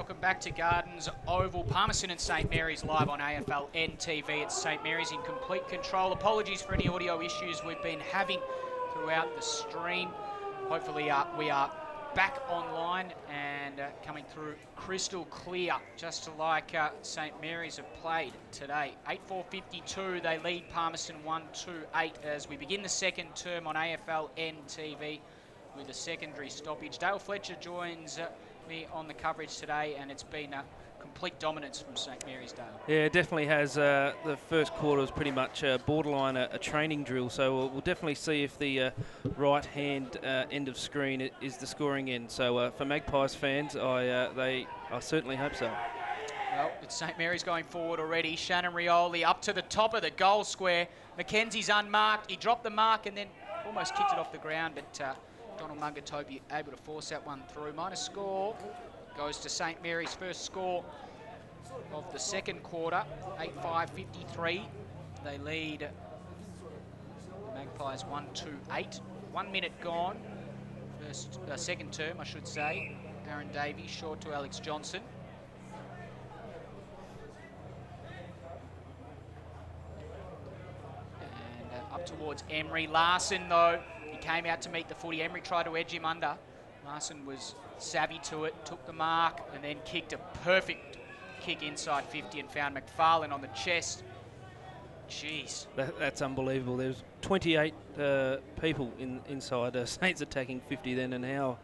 Welcome back to Gardens Oval. Palmerston and St Mary's live on AFL NTV. It's St Mary's in complete control. Apologies for any audio issues we've been having throughout the stream. Hopefully we are back online and coming through crystal clear, just like St Mary's have played today. 8-4-52, they lead Palmerston 1-2-8 as we begin the second term on AFL NTV with a secondary stoppage. Dale Fletcher joins me on the coverage today, and it's been a complete dominance from St Mary's, Dale. Yeah, it definitely has. The first quarter was pretty much borderline a training drill, so we'll definitely see if the right-hand end of screen is the scoring end. So for Magpies fans, I certainly hope so. Well, it's St Mary's going forward already. Shannon Rioli up to the top of the goal square. Mackenzie's unmarked. He dropped the mark and then almost kicked it off the ground, but Donald Mungatobi able to force that one through. Minus score goes to St Mary's, first score of the second quarter, 8-5-53. They lead the Magpies 1-2-8. 1 minute gone. Second term, I should say. Aaron Davies short to Alex Johnson. And up towards Emery. Larson, though, he came out to meet the footy. Emery tried to edge him under. Larson was savvy to it, took the mark, and then kicked a perfect kick inside 50 and found McFarlane on the chest. Jeez. That's unbelievable. There's 28 people inside Saints attacking 50 then, and how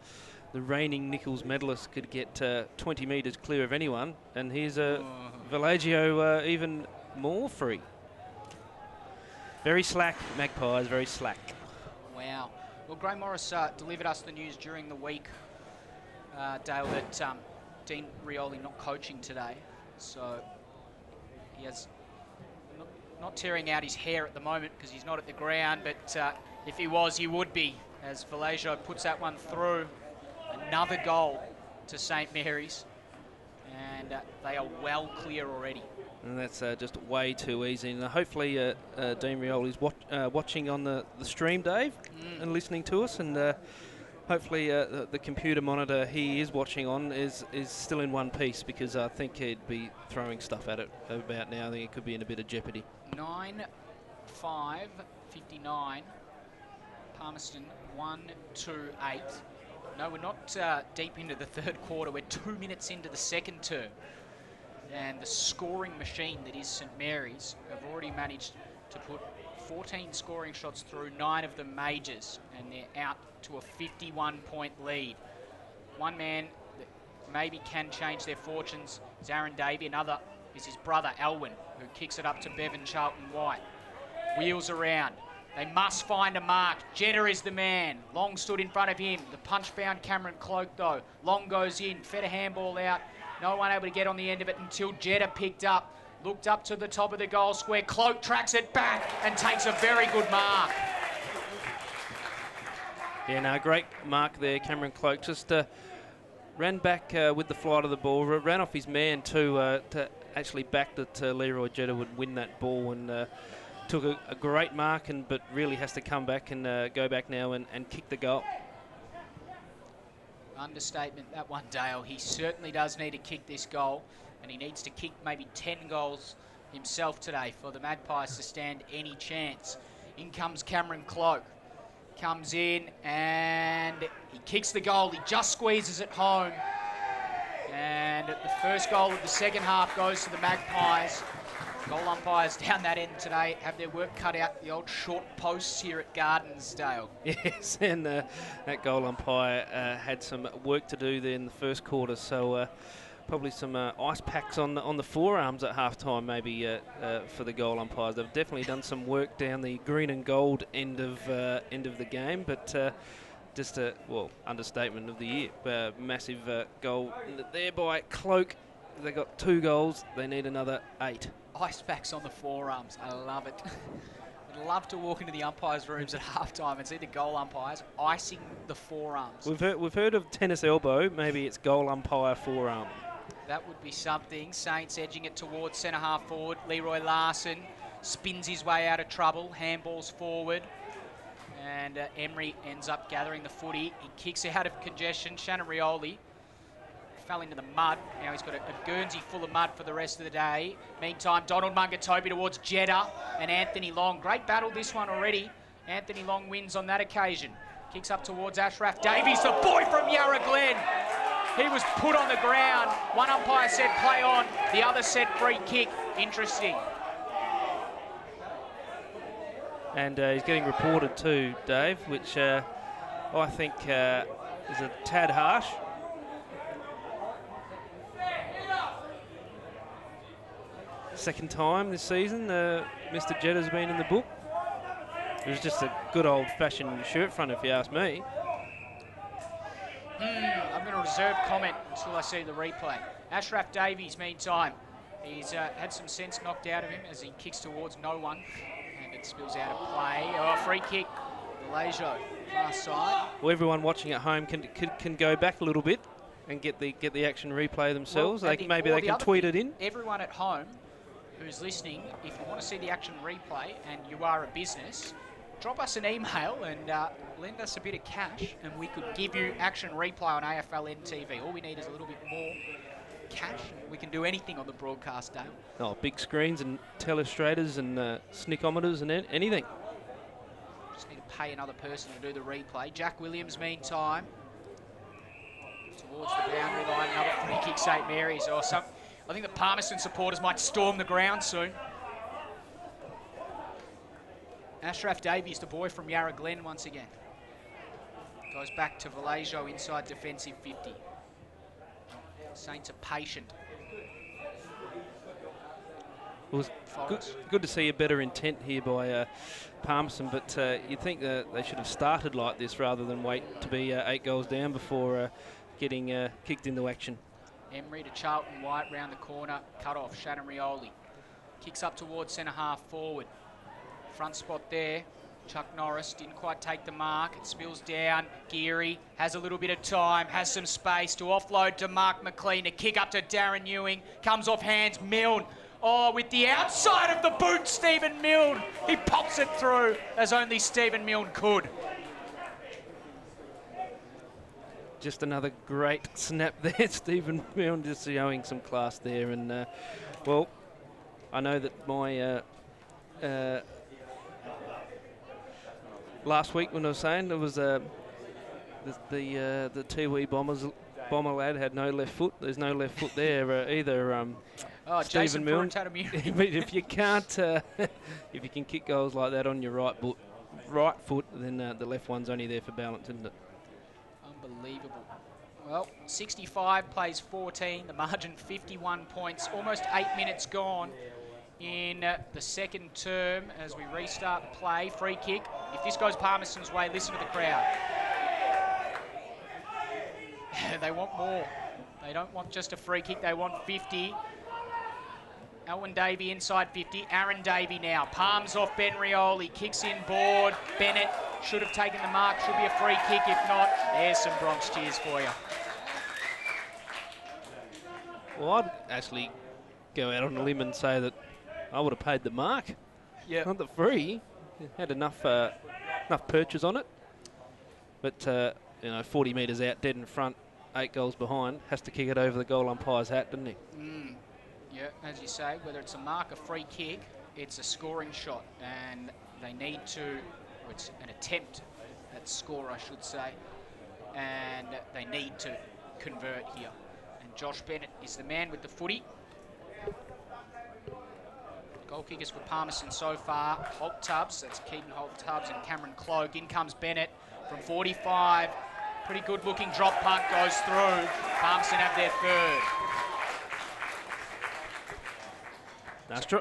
the reigning Nichols medalist could get 20 metres clear of anyone. And here's Vallejo even more free. Very slack, Magpies, very slack. Wow. Well, Gray Morris delivered us the news during the week, Dale, that Dean Rioli not coaching today. So he has not tearing out his hair at the moment because he's not at the ground, but if he was, he would be, as Vallejo puts that one through. Another goal to St Mary's, and they are well clear already. And that's just way too easy. And hopefully Dean Rioli's watching on the stream, Dave, and listening to us. And hopefully the computer monitor he is watching on is still in one piece, because I think he'd be throwing stuff at it about now. I think it could be in a bit of jeopardy. 9-5-59. Palmerston 1-2-8. No, we're not deep into the third quarter. We're 2 minutes into the second term. And the scoring machine that is St Mary's have already managed to put 14 scoring shots through, 9 of them majors, and they're out to a 51-point lead. One man that maybe can change their fortunes is Aaron Davey. Another is his brother, Alwyn, who kicks it up to Bevan Charlton-White. Wheels around. They must find a mark. Jetta is the man. Long stood in front of him. The punch found Cameron Cloak, though. Long goes in, fed a handball out. No one able to get on the end of it until Jetta picked up, looked up to the top of the goal square. Cloak tracks it back and takes a very good mark. Yeah, no, great mark there. Cameron Cloak just ran back with the flight of the ball, ran off his man to actually back that Leroy Jetta would win that ball, and took a great mark, but really has to come back and go back now and kick the goal. Understatement, that one, Dale. He certainly does need to kick this goal, and he needs to kick maybe 10 goals himself today for the Magpies to stand any chance. In comes Cameron Cloak. Comes in, and he kicks the goal. He just squeezes it home. And the first goal of the second half goes to the Magpies. Goal umpires down that end today have their work cut out, the old short posts here at Gardensdale. Yes, and that goal umpire had some work to do there in the first quarter, so probably some ice packs on the forearms at halftime, maybe for the goal umpires. They've definitely done some work down the green and gold end of the game, but just a understatement of the year. Massive goal there by Cloak. They got 2 goals. They need another 8. Ice packs on the forearms. I love it. I'd love to walk into the umpires' rooms at halftime and see the goal umpires icing the forearms. We've heard of tennis elbow. Maybe it's goal umpire forearm. That would be something. Saints edging it towards centre half forward. Leroy Larson spins his way out of trouble. Handballs forward. And Emery ends up gathering the footy. He kicks out of congestion. Shannon Rioli fell into the mud. Now he's got a Guernsey full of mud for the rest of the day. Meantime, Donald Mungatobi towards Jeddah and Anthony Long. Great battle this one already. Anthony Long wins on that occasion. Kicks up towards Ashraf Davies, the boy from Yarra Glen. He was put on the ground. One umpire said play on, the other said free kick. Interesting. And he's getting reported too, Dave, which I think is a tad harsh. Second time this season Mr. Jeddah's been in the book. It was just a good old-fashioned shirt front, if you ask me. I'm going to reserve comment until I see the replay. Ashraf Davies, meantime, he's had some sense knocked out of him as he kicks towards no one, and it spills out of play. Oh, free kick, Malaysia, far side. Well, everyone watching at home can go back a little bit and get the action replay themselves. Well, maybe they can tweet it in. Everyone at home who's listening, if you want to see the action replay and you are a business, drop us an email and lend us a bit of cash and we could give you action replay on AFL NTV. All we need is a little bit more cash and we can do anything on the broadcast, Dale. Oh, big screens and telestrators and snickometers and anything. Just need to pay another person to do the replay. Jack Williams, meantime, towards the boundary line. Another free kick, St Mary's. Or some. I think the Palmerston supporters might storm the ground soon. Ashraf Davies, the boy from Yarra Glen, once again. Goes back to Vallejo inside defensive 50. Saints are patient. It was good to see a better intent here by Palmerston, but you'd think that they should have started like this rather than wait to be 8 goals down before getting kicked into action. Emery to Charlton White round the corner, cut off, Shannon Rioli. Kicks up towards centre half forward. Front spot there, Chuck Norris didn't quite take the mark. It spills down, Geary has a little bit of time, has some space to offload to Mark McLean, to kick up to Darren Ewing, comes off hands, Milne. Oh, with the outside of the boot, Stephen Milne. He pops it through as only Stephen Milne could. Just another great snap there. Stephen Milne just showing some class there. And, well, I know that my... last week when I was saying there was the Tiwi bomber lad had no left foot. There's no left foot there either. Stephen Milne. If you can't, if you can kick goals like that on your right foot, then the left one's only there for balance, isn't it? Unbelievable. Well, 65 plays 14, the margin 51 points, almost 8 minutes gone in the second term as we restart the play. Free kick. If this goes Palmerston's way, listen to the crowd. They want more. They don't want just a free kick, they want 50. Alwyn Davey inside 50. Aaron Davey now. Palms off Ben Rioli. Kicks in board. Bennett should have taken the mark. Should be a free kick. If not, there's some Bronx cheers for you. Well, I'd actually go out on a limb and say that I would have paid the mark. Yeah. Not the free. It had enough purchase on it. But, 40 metres out, dead in front, 8 goals behind. Has to kick it over the goal umpire's hat, doesn't he? Yeah, as you say, whether it's a mark, a free kick, it's a scoring shot. And they need to, it's an attempt at score, I should say. And they need to convert here. And Josh Bennett is the man with the footy. Goal kickers for Palmerston so far. Holt Tubbs, that's Keaton Holt Tubbs and Cameron Cloak. In comes Bennett from 45. Pretty good looking drop punt goes through. Palmerston have their third.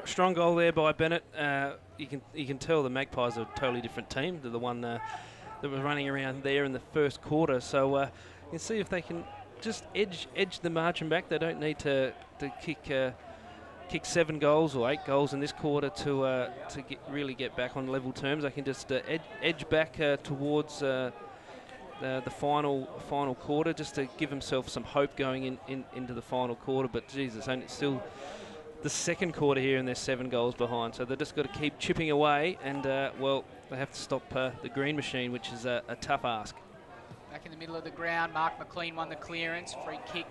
Strong goal there by Bennett. You can tell the Magpies are a totally different team to the one that was running around there in the first quarter. So you can see if they can just edge the margin back. They don't need to kick 7 goals or 8 goals in this quarter to really get back on level terms. They can just edge back towards the final quarter, just to give themselves some hope going into the final quarter. But Jesus, it's still the second quarter here and they're 7 goals behind, so they've just got to keep chipping away, and they have to stop the green machine, which is a tough ask. Back in the middle of the ground, Mark McLean won the clearance. Free kick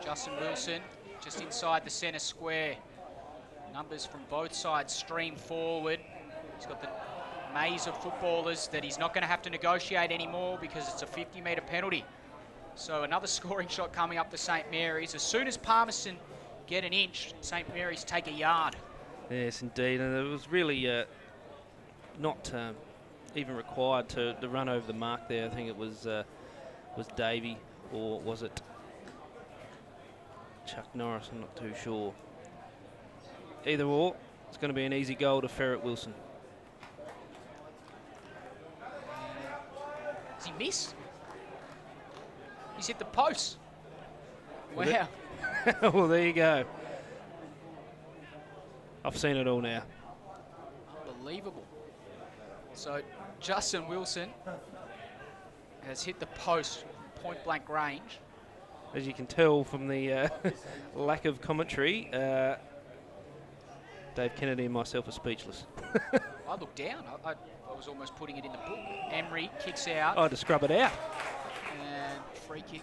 Justin Wilson just inside the centre square. Numbers from both sides stream forward. He's got the maze of footballers that he's not going to have to negotiate anymore because it's a 50-metre penalty. So another scoring shot coming up for St Mary's. As soon as Palmerston get an inch, St Mary's take a yard. Yes, indeed, and it was really not even required to run over the mark there. I think it was Davey, or was it Chuck Norris? I'm not too sure. Either or, it's going to be an easy goal to Ferret Wilson. Has he missed? He's hit the post. Wow. Well, there you go. I've seen it all now. Unbelievable. So Justin Wilson has hit the post point blank range. As you can tell from the lack of commentary, Dave Kennedy and myself are speechless. I looked down. I was almost putting it in the book. Emery kicks out. I had to scrub it out. And free kick,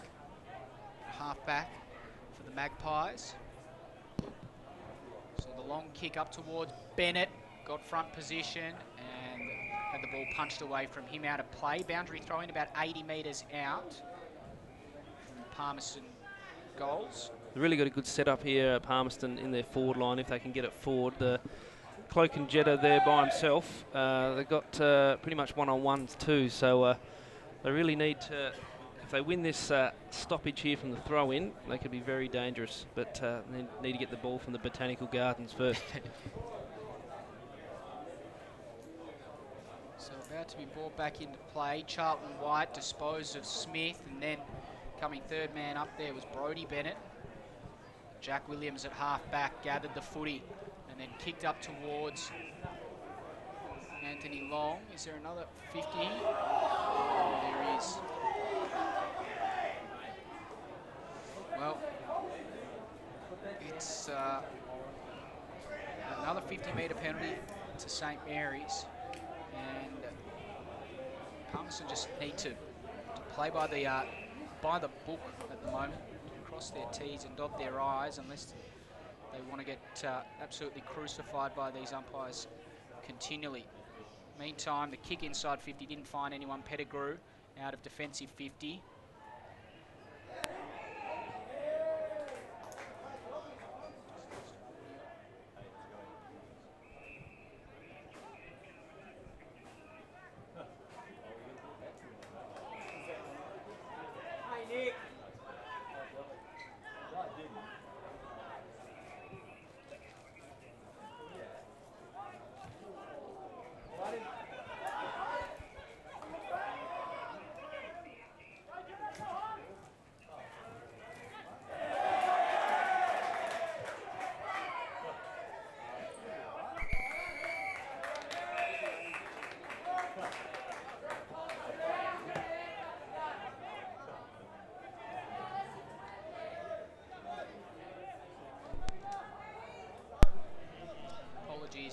half back for the Magpies. So the long kick up towards Bennett, got front position and had the ball punched away from him out of play. Boundary throwing about 80 metres out from Palmerston goals. They've really got a good setup here at Palmerston in their forward line if they can get it forward. The Cloak and Jetta there by himself. They've got pretty much one-on-ones too, so they really need to, if they win this stoppage here from the throw-in, they could be very dangerous, but they need to get the ball from the Botanical Gardens first. So about to be brought back into play. Charlton White disposed of Smith, and then coming third man up there was Brodie Bennett. Jack Williams at half-back gathered the footy and then kicked up towards Anthony Long. Is there another 50? Oh, there is. Well, it's another 50-metre penalty to St Mary's, and Palmerston just need to play by the book at the moment, to cross their T's and dot their I's, unless they want to get absolutely crucified by these umpires continually. Meantime, the kick inside 50 didn't find anyone. Pettigrew out of defensive 50.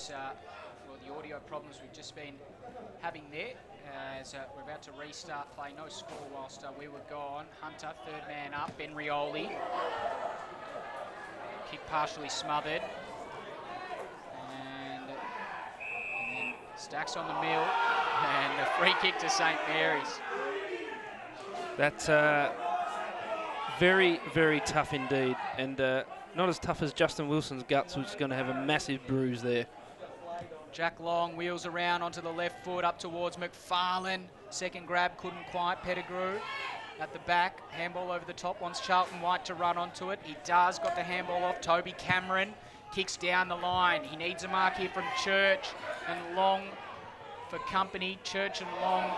For the audio problems we've just been having there, as we're about to restart play. No score whilst we were gone. Hunter, third man up. Ben Rioli. Kick partially smothered. And then Stacks on the mill. And a free kick to St Mary's. That's very, very tough indeed. And not as tough as Justin Wilson's guts, who's going to have a massive bruise there. Jack Long wheels around onto the left foot up towards McFarlane. Second grab, couldn't quite. Pettigrew at the back. Handball over the top, wants Charlton White to run onto it. He does, got the handball off. Toby Cameron kicks down the line. He needs a mark here from Church and Long for company. Church and Long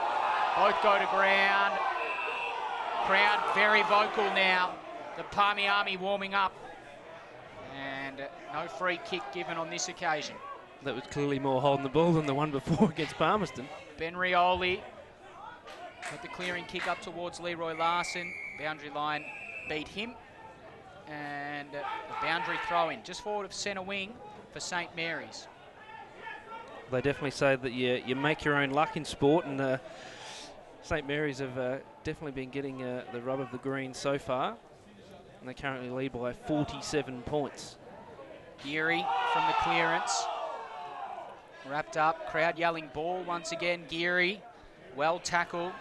both go to ground. Crowd very vocal now. The Palmy Army warming up. And no free kick given on this occasion. That was clearly more holding the ball than the one before against Palmerston. Ben Rioli got the clearing kick up towards Leroy Larson. Boundary line beat him. And the boundary throw-in just forward of centre wing for St Mary's. They definitely say that you make your own luck in sport, and St Mary's have definitely been getting the rub of the green so far. And they currently lead by 47 points. Geary from the clearance. Wrapped up, crowd yelling ball once again. Geary, well tackled.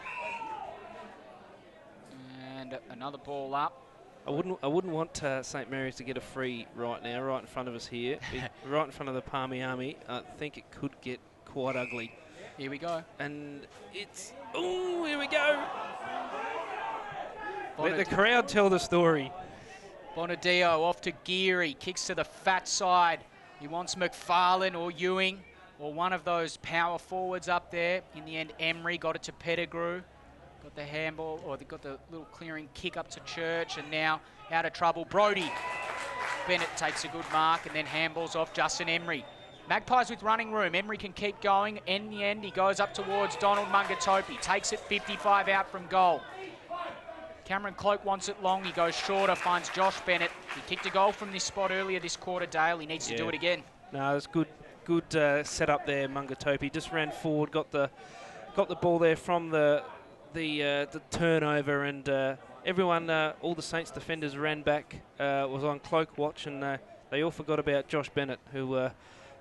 And another ball up. I wouldn't want St Mary's to get a free right now, right in front of us here, right in front of the Palmy Army. I think it could get quite ugly. Here we go. And it's, oh, here we go. Let the crowd tell the story. Bonadio off to Geary, kicks to the fat side. He wants McFarlane or Ewing or one of those power forwards up there. In the end, Emery got it to Pettigrew. Got the handball, or they got the little clearing kick up to Church, and now out of trouble, Brody. Bennett takes a good mark and then handballs off Justin Emery. Magpies with running room. Emery can keep going. In the end, he goes up towards Donald Mungatopi. Takes it 55 out from goal. Cameron Cloak wants it long. He goes shorter, finds Josh Bennett. He kicked a goal from this spot earlier this quarter, Dale. He needs to do it again. No, it's good set up there, Mungatopi. Just ran forward, got the ball there from the turnover, and everyone, all the Saints defenders ran back, was on Cloak watch, and they all forgot about Josh Bennett, who,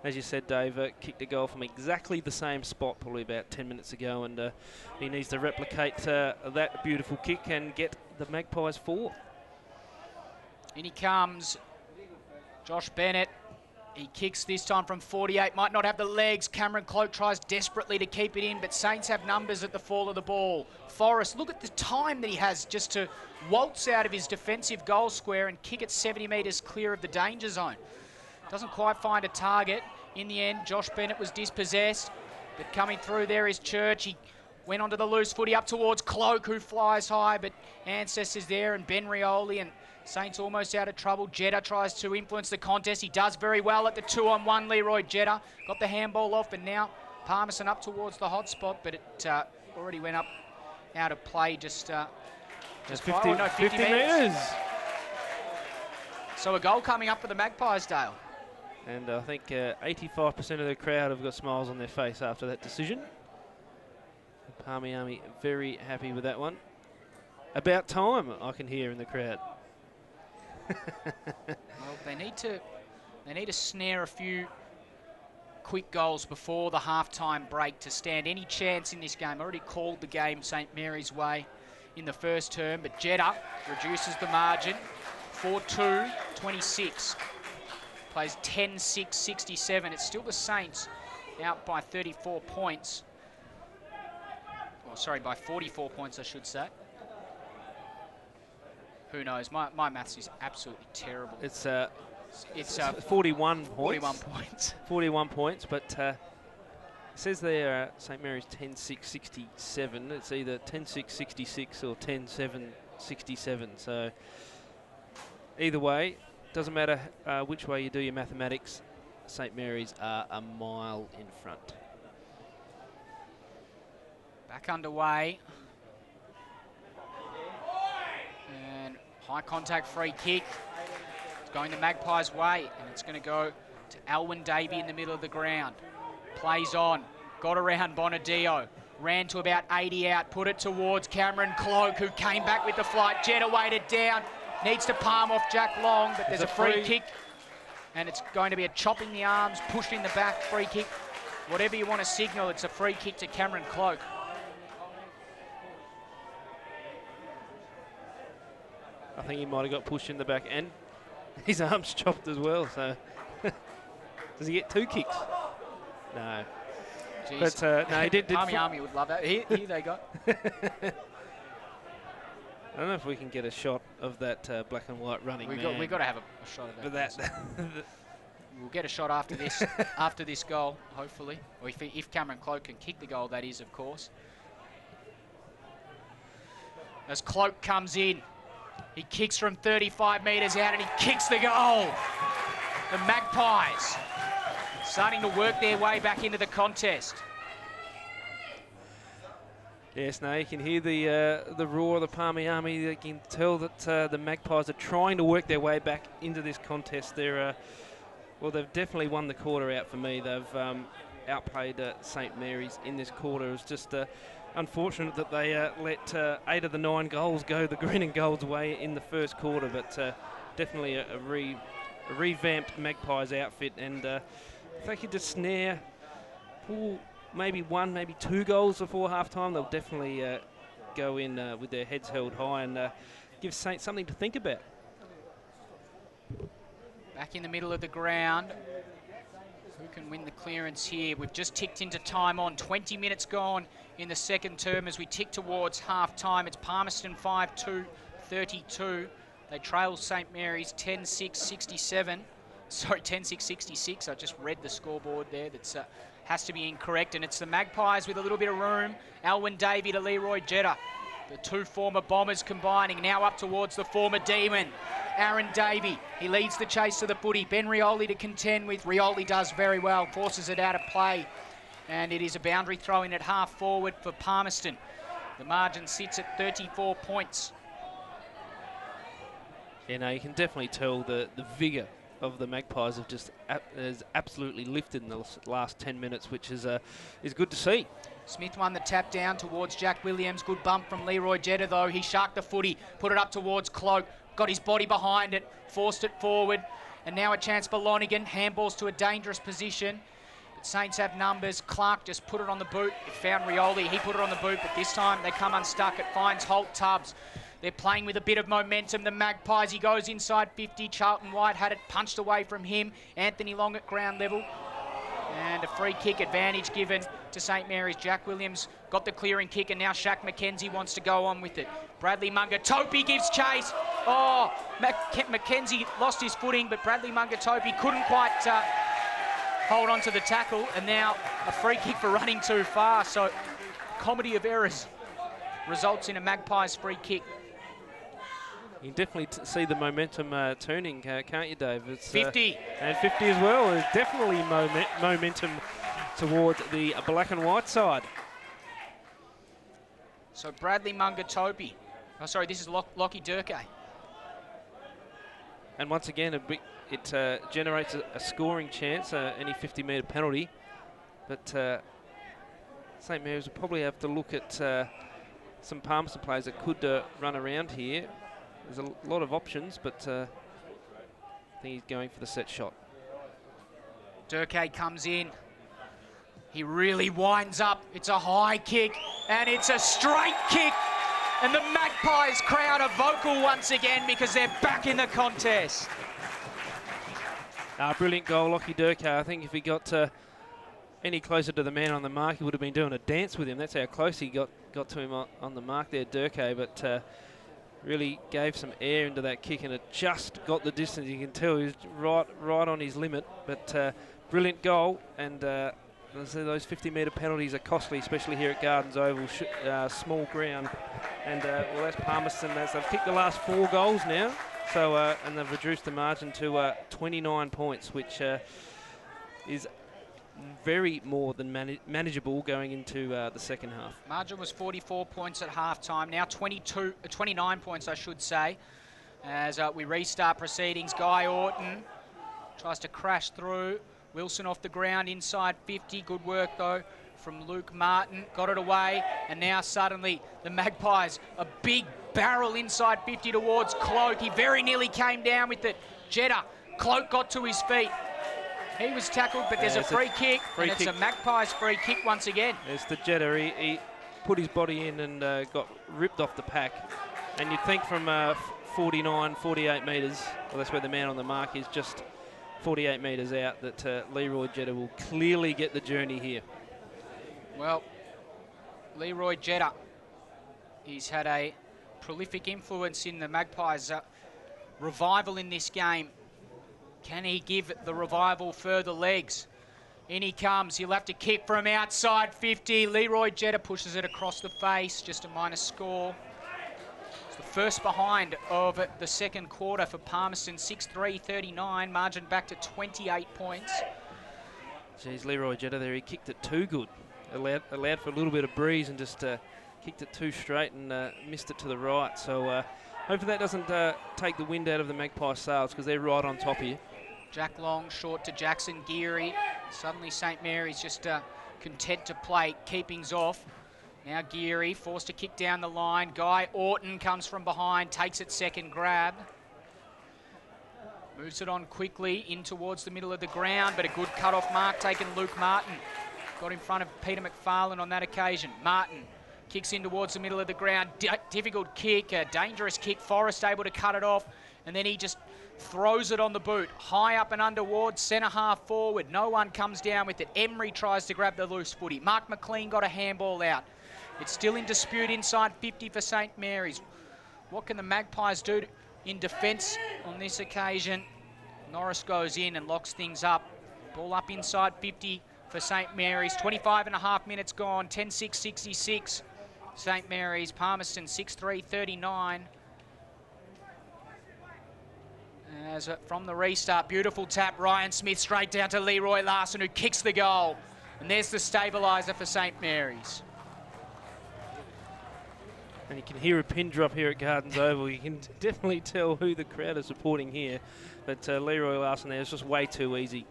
as you said, Dave, kicked a goal from exactly the same spot probably about 10 minutes ago, and he needs to replicate that beautiful kick and get the Magpies 4. In he comes, Josh Bennett. He kicks this time from 48, might not have the legs. Cameron Cloak tries desperately to keep it in, but Saints have numbers at the fall of the ball. Forrest, look at the time that he has just to waltz out of his defensive goal square and kick it 70 metres clear of the danger zone. Doesn't quite find a target. In the end, Josh Bennett was dispossessed, but coming through there is Church. He went onto the loose footy up towards Cloak, who flies high, but Ancestors there, and Ben Rioli, and Saints almost out of trouble. Jetta tries to influence the contest. He does very well at the 2-on-1. Leroy Jetta got the handball off, and now Palmerston up towards the hot spot, but it already went up out of play just 50 metres. So a goal coming up for the Magpies, Dale. And I think 85% of the crowd have got smiles on their face after that decision. The Palmy Army very happy with that one. About time, I can hear in the crowd. Well, they need to snare a few quick goals before the halftime break to stand any chance in this game. Already called the game St Mary's way in the first term, but Jetta reduces the margin. 4-2-26. Plays 10-6-67. It's still the Saints out by 34 points. Oh, sorry, by 44 points, I should say. Who knows? My maths is absolutely terrible. It's 41 points. 41 points. 41 points, but it says there St Mary's 10-6-67. It's either 10-6-66 or 10-7-67. So either way, doesn't matter which way you do your mathematics, St Mary's are a mile in front. Back underway. And high contact free kick. It's going the Magpies' way, and it's going to go to Alwyn Davey in the middle of the ground. Plays on. Got around Bonadio. Ran to about 80 out. Put it towards Cameron Cloak, who came back with the flight. Jetta weighted down. Needs to palm off Jack Long, but there's a free kick. And it's going to be a chop in the arms, pushed in the back, free kick. Whatever you want to signal, it's a free kick to Cameron Cloak. I think he might have got pushed in the back and his arms chopped as well. So does he get 2 kicks? No. Jeez. But no, he did. Palmy Army would love that. Here they go. I don't know if we can get a shot of that black and white running man. We've got to have a shot of that. We'll get a shot after this after this goal, hopefully. Or if Cameron Cloak can kick the goal, that is, of course. As Cloak comes in, he kicks from 35 metres out and he kicks the goal. The Magpies starting to work their way back into the contest. Yes, now you can hear the roar of the Palmy Army. You can tell that the Magpies are trying to work their way back into this contest. Well, they've definitely won the quarter out for me. They've outplayed St Mary's in this quarter. It's just unfortunate that they let 8 of the 9 goals go the green and gold's way in the first quarter, but definitely a revamped Magpies outfit, and if they could just snare, pull maybe 1, maybe 2 goals before half-time, they'll definitely go in with their heads held high and give Saints something to think about. Back in the middle of the ground. Who can win the clearance here? We've just ticked into time on. 20 minutes gone in the second term as we tick towards half-time. It's Palmerston 5-2-32. They trail St Mary's 10-6-67. Sorry, 10-6-66. I just read the scoreboard there. That's has to be incorrect. And it's the Magpies with a little bit of room. Alwyn Davey to Leroy Jetta. The two former Bombers combining. Now up towards the former Demon. Aaron Davey, he leads the chase to the footy. Ben Rioli to contend with. Rioli does very well, forces it out of play. And it is a boundary throw in at half forward for Palmerston. The margin sits at 34 points. You know, you can definitely tell the vigour of the Magpies have just has absolutely lifted in the last 10 minutes, which is good to see. Smith won the tap down towards Jack Williams. Good bump from Leroy Jetta, though. He sharked the footy, put it up towards Cloak, got his body behind it, forced it forward. And now a chance for Lonigan. Handballs to a dangerous position. But Saints have numbers. Clark just put it on the boot. It found Rioli. He put it on the boot, but this time they come unstuck. It finds Holt Tubbs. They're playing with a bit of momentum. The Magpies, he goes inside 50. Charlton White had it punched away from him. Anthony Long at ground level. And a free kick advantage given to St Mary's. Jack Williams got the clearing kick, and now Shaq McKenzie wants to go on with it. Bradley Mungatopi gives chase. Oh, McKenzie lost his footing, but Bradley Mungatopi couldn't quite hold on to the tackle, and now a free kick for running too far. So, comedy of errors results in a Magpies free kick. You can definitely see the momentum turning, can't you, Dave? It's 50. And 50 as well. There's definitely momentum towards the black and white side. So Bradley Mungatopi. Oh, sorry, this is Lockie Durkay. And once again, it generates a scoring chance, any 50-metre penalty. But St Mary's will probably have to look at some Palmerston players that could run around here. There's a lot of options, but I think he's going for the set shot. Durkay comes in. He really winds up. It's a high kick, and it's a straight kick. And the Magpies crowd are vocal once again because they're back in the contest. Brilliant goal, Lockie Durkay. I think if he got any closer to the man on the mark, he would have been doing a dance with him. That's how close he got to him on the mark there, Durkay. But really gave some air into that kick, and it just got the distance. You can tell he's right on his limit. But brilliant goal, and those 50-metre penalties are costly, especially here at Gardens Oval, small ground. And well, that's Palmerston. They've kicked the last 4 goals now, so and they've reduced the margin to 29 points, which is very more than manageable going into the second half. Margin was 44 points at half-time, now 29 points, I should say, as we restart proceedings. Guy Orton tries to crash through. Wilson off the ground inside 50. Good work, though, from Luke Martin. Got it away, and now suddenly the Magpies, a big barrel inside 50 towards Cloak. He very nearly came down with it. Jetta, Cloak got to his feet. He was tackled, but there's a free kick, and it's a Magpies free kick once again. It's the Jetta. He put his body in and got ripped off the pack. And you'd think from 49, 48 metres, well, that's where the man on the mark is, just 48 metres out, that Leroy Jetta will clearly get the journey here. Well, Leroy Jetta, he's had a prolific influence in the Magpies' revival in this game. Can he give the revival further legs? In he comes. He'll have to kick from outside 50. Leroy Jetta pushes it across the face. Just a minor score. It's the first behind of the second quarter for Palmerston. 6-3-39. Margin back to 28 points. Geez, Leroy Jetta there. He kicked it too good. Allowed for a little bit of breeze and just kicked it too straight and missed it to the right. So hopefully that doesn't take the wind out of the Magpie sails, because they're right on top here. Jack Long short to Jackson Geary. Suddenly St Mary's just content to play keepings off. Now Geary forced to kick down the line. Guy Orton comes from behind, takes it second grab. Moves it on quickly in towards the middle of the ground, but a good cut-off mark taken Luke Martin. Got in front of Peter McFarlane on that occasion. Martin kicks in towards the middle of the ground. Difficult kick, a dangerous kick. Forrest able to cut it off, and then he just throws it on the boot. High up and underwards, centre half forward. No one comes down with it. Emery tries to grab the loose footy. Mark McLean got a handball out. It's still in dispute inside 50 for St Mary's. What can the Magpies do in defence on this occasion? Norris goes in and locks things up. Ball up inside 50 for St Mary's. 25.5 minutes gone. 10-6-66. St Mary's. Palmerston 6-3-39. As from the restart, beautiful tap. Ryan Smith straight down to Leroy Larson, who kicks the goal. And there's the stabiliser for St Mary's. And you can hear a pin drop here at Gardens Oval. You can definitely tell who the crowd is supporting here. But Leroy Larson there is just way too easy.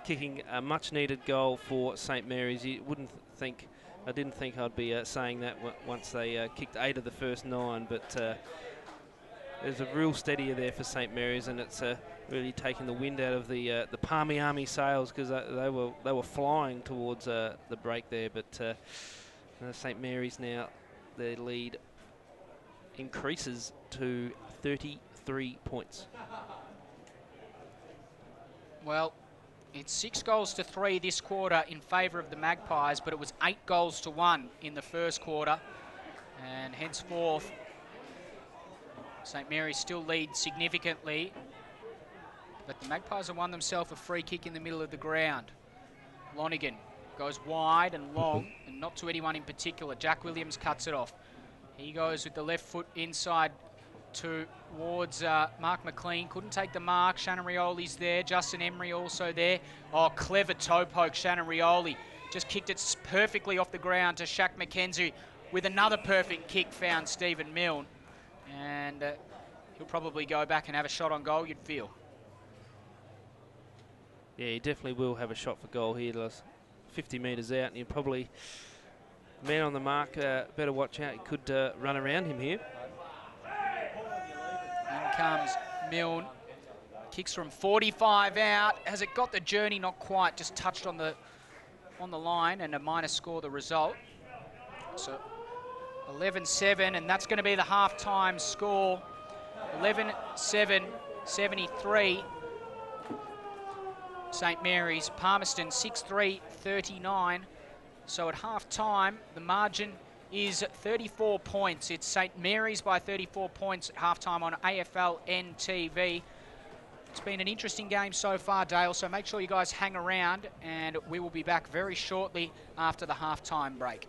Kicking a much-needed goal for St Mary's. You wouldn't think, I didn't think I'd be saying that once they kicked 8 of the first 9. But there's a real steadier there for St Mary's, and it's really taking the wind out of the Palmy Army sails, because they were flying towards the break there. But St Mary's now, their lead increases to 33 points. Well, it's 6 goals to 3 this quarter in favour of the Magpies, but it was 8 goals to 1 in the first quarter. And henceforth, St Mary's still lead significantly, but the Magpies have won themselves a free kick in the middle of the ground. Lonigan goes wide and long, and not to anyone in particular. Jack Williams cuts it off. He goes with the left foot inside towards Mark McLean. Couldn't take the mark. Shannon Rioli's there. Justin Emery also there. Oh, clever toe poke. Shannon Rioli just kicked it perfectly off the ground to Shaq McKenzie with another perfect kick, found Stephen Milne. And he'll probably go back and have a shot on goal, you'd feel. Yeah, he definitely will have a shot for goal here. 50 metres out, and he'll probably, man on the mark, better watch out. He could run around him here. In comes Milne. Kicks from 45 out. Has it got the journey? Not quite. Just touched on the line, and a minus score the result. So 11-7, and that's going to be the half-time score. 11-7, 73. St Mary's. Palmerston 6-3, 39. So at half-time, the margin is 34 points. It's St Mary's by 34 points at half-time on AFL NTV. It's been an interesting game so far, Dale, so make sure you guys hang around, and we will be back very shortly after the half-time break.